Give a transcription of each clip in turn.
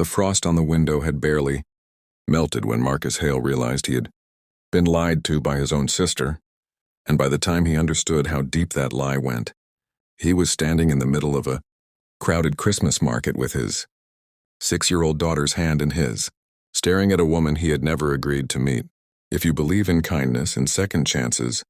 The frost on the window had barely melted when Marcus Hale realized he had been lied to by his own sister, and by the time he understood how deep that lie went, he was standing in the middle of a crowded Christmas market with his 6-year-old daughter's hand in his, staring at a woman he had never agreed to meet. If you believe in kindness and second chances,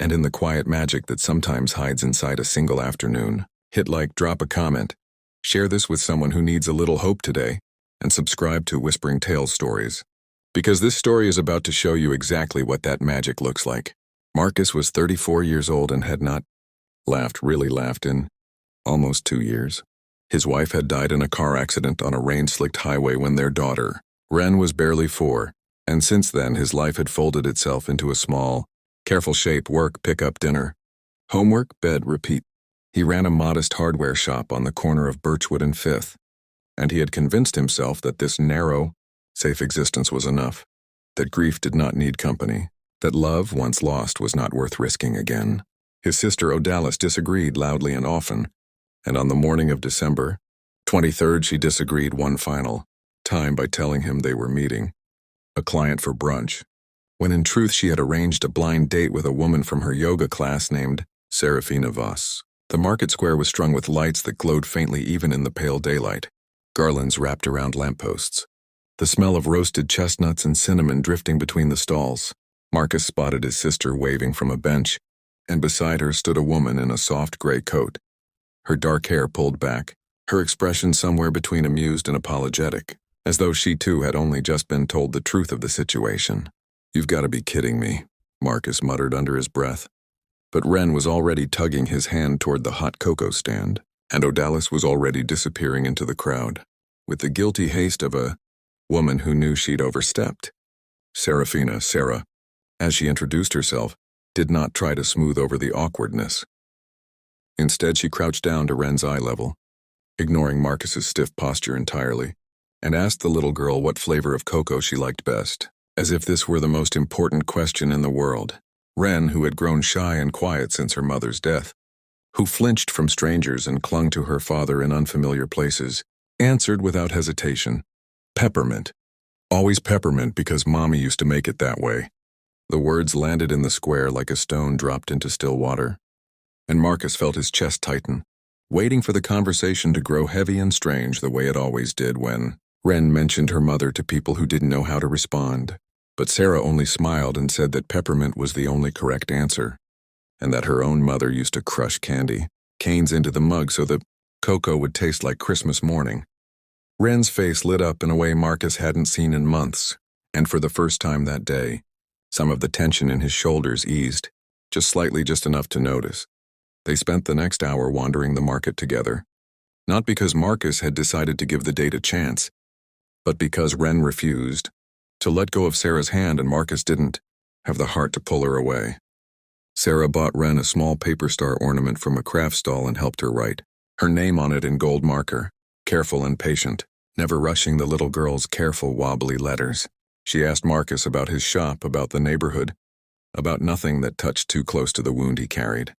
and in the quiet magic that sometimes hides inside a single afternoon, hit like, drop a comment, share this with someone who needs a little hope today, and subscribe to Whispering Tales Stories. Because this story is about to show you exactly what that magic looks like. Marcus was 34 years old and had not really laughed in almost 2 years. His wife had died in a car accident on a rain-slicked highway when their daughter, Ren, was barely 4, and since then his life had folded itself into a small, careful shape: work, pick up, dinner, homework, bed, repeat. He ran a modest hardware shop on the corner of Birchwood and 5th, and he had convinced himself that this narrow, safe existence was enough, that grief did not need company, that love, once lost, was not worth risking again. His sister Odalis disagreed loudly and often, and on the morning of December 23rd she disagreed one final time by telling him they were meeting a client for brunch, when in truth she had arranged a blind date with a woman from her yoga class named Serafina Voss. The market square was strung with lights that glowed faintly even in the pale daylight, garlands wrapped around lampposts, the smell of roasted chestnuts and cinnamon drifting between the stalls. Marcus spotted his sister waving from a bench, and beside her stood a woman in a soft gray coat, her dark hair pulled back, her expression somewhere between amused and apologetic, as though she too had only just been told the truth of the situation. "You've got to be kidding me," Marcus muttered under his breath. But Ren was already tugging his hand toward the hot cocoa stand, and Odalis was already disappearing into the crowd, with the guilty haste of a woman who knew she'd overstepped. Sarah, as she introduced herself, did not try to smooth over the awkwardness. Instead, she crouched down to Ren's eye level, ignoring Marcus's stiff posture entirely, and asked the little girl what flavor of cocoa she liked best, as if this were the most important question in the world. Ren, who had grown shy and quiet since her mother's death, who flinched from strangers and clung to her father in unfamiliar places, answered without hesitation, "Peppermint. Always peppermint because Mommy used to make it that way." The words landed in the square like a stone dropped into still water, and Marcus felt his chest tighten, waiting for the conversation to grow heavy and strange the way it always did when Ren mentioned her mother to people who didn't know how to respond. But Sarah only smiled and said that peppermint was the only correct answer, and that her own mother used to crush candy canes into the mug so the cocoa would taste like Christmas morning. Ren's face lit up in a way Marcus hadn't seen in months, and for the first time that day, some of the tension in his shoulders eased, just slightly, just enough to notice. They spent the next hour wandering the market together, not because Marcus had decided to give the date a chance, but because Ren refused to let go of Sarah's hand and Marcus didn't have the heart to pull her away. Sarah bought Ren a small paper star ornament from a craft stall and helped her write her name on it in gold marker, careful and patient, never rushing the little girl's careful, wobbly letters. She asked Marcus about his shop, about the neighborhood, about nothing that touched too close to the wound he carried.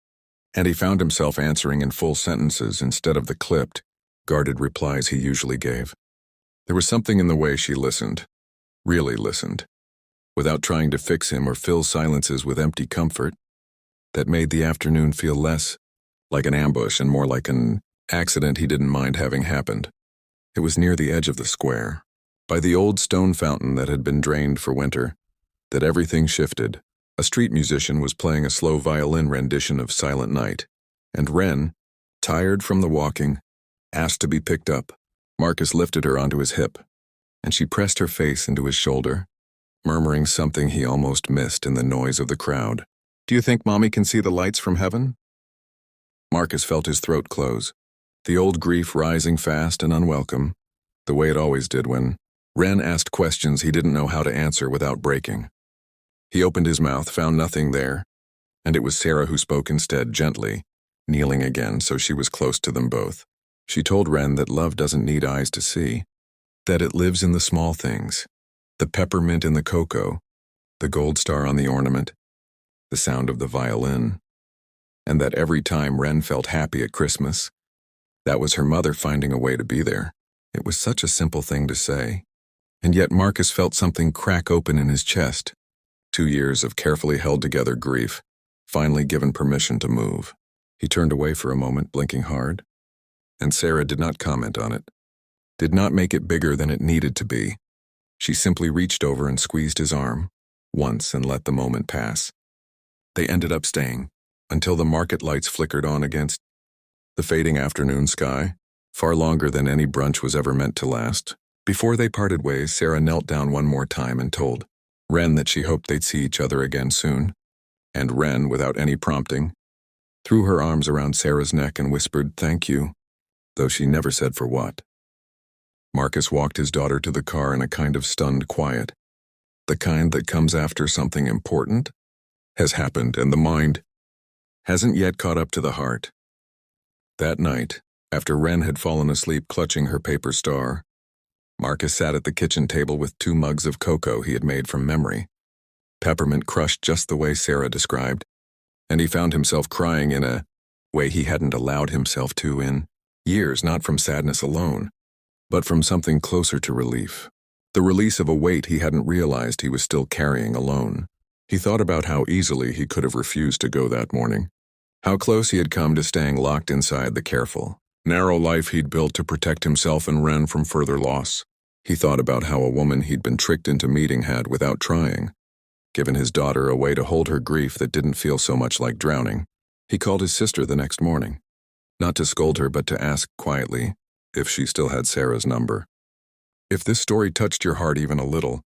And he found himself answering in full sentences instead of the clipped, guarded replies he usually gave. There was something in the way she listened, really listened, without trying to fix him or fill silences with empty comfort, that made the afternoon feel less like an ambush and more like an accident he didn't mind having happened. It was near the edge of the square, by the old stone fountain that had been drained for winter, that everything shifted. A street musician was playing a slow violin rendition of Silent Night, and Ren, tired from the walking, asked to be picked up. Marcus lifted her onto his hip, and she pressed her face into his shoulder, murmuring something he almost missed in the noise of the crowd. "Do you think Mommy can see the lights from heaven?" Marcus felt his throat close, the old grief rising fast and unwelcome, the way it always did when Ren asked questions he didn't know how to answer without breaking. He opened his mouth, found nothing there, and it was Sarah who spoke instead, gently, kneeling again so she was close to them both. She told Ren that love doesn't need eyes to see, that it lives in the small things, the peppermint in the cocoa, the gold star on the ornament, the sound of the violin, and that every time Ren felt happy at Christmas, that was her mother finding a way to be there. It was such a simple thing to say, and yet Marcus felt something crack open in his chest. 2 years of carefully held together grief, finally given permission to move. He turned away for a moment, blinking hard, and Sarah did not comment on it, did not make it bigger than it needed to be. She simply reached over and squeezed his arm, once, and let the moment pass. They ended up staying, until the market lights flickered on against the fading afternoon sky, far longer than any brunch was ever meant to last. Before they parted ways, Sarah knelt down one more time and told Wren that she hoped they'd see each other again soon. And Wren, without any prompting, threw her arms around Sarah's neck and whispered, "Thank you," though she never said for what. Marcus walked his daughter to the car in a kind of stunned quiet, the kind that comes after something important has happened and the mind hasn't yet caught up to the heart. That night, after Wren had fallen asleep clutching her paper star, Marcus sat at the kitchen table with 2 mugs of cocoa he had made from memory, peppermint crushed just the way Sarah described, and he found himself crying in a way he hadn't allowed himself to in years, not from sadness alone, but from something closer to relief. The release of a weight he hadn't realized he was still carrying alone. He thought about how easily he could have refused to go that morning, how close he had come to staying locked inside the careful, narrow life he'd built to protect himself and Wren from further loss. He thought about how a woman he'd been tricked into meeting had, without trying, given his daughter a way to hold her grief that didn't feel so much like drowning. He called his sister the next morning, not to scold her but to ask quietly if she still had Sarah's number. If this story touched your heart even a little,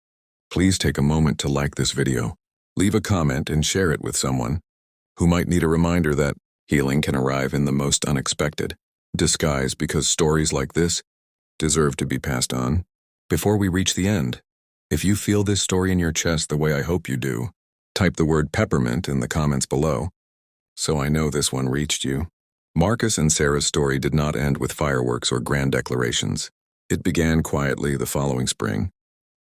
please take a moment to like this video, leave a comment and share it with someone who might need a reminder that healing can arrive in the most unexpected disguise, because stories like this deserve to be passed on. Before we reach the end, if you feel this story in your chest the way I hope you do, type the word peppermint in the comments below, so I know this one reached you. Marcus and Sarah's story did not end with fireworks or grand declarations. It began quietly the following spring,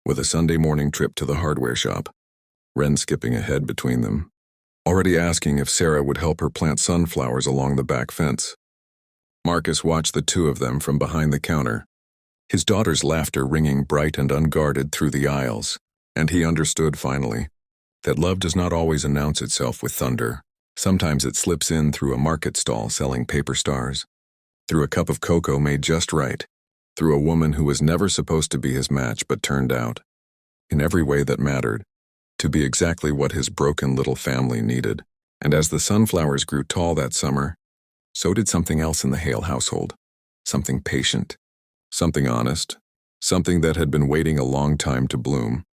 with a Sunday morning trip to the hardware shop, Wren skipping ahead between them, already asking if Sarah would help her plant sunflowers along the back fence. Marcus watched the 2 of them from behind the counter, his daughter's laughter ringing bright and unguarded through the aisles, and he understood finally that love does not always announce itself with thunder. Sometimes it slips in through a market stall selling paper stars, through a cup of cocoa made just right, through a woman who was never supposed to be his match but turned out, in every way that mattered, to be exactly what his broken little family needed. And as the sunflowers grew tall that summer, so did something else in the Hale household, something patient, something honest, something that had been waiting a long time to bloom.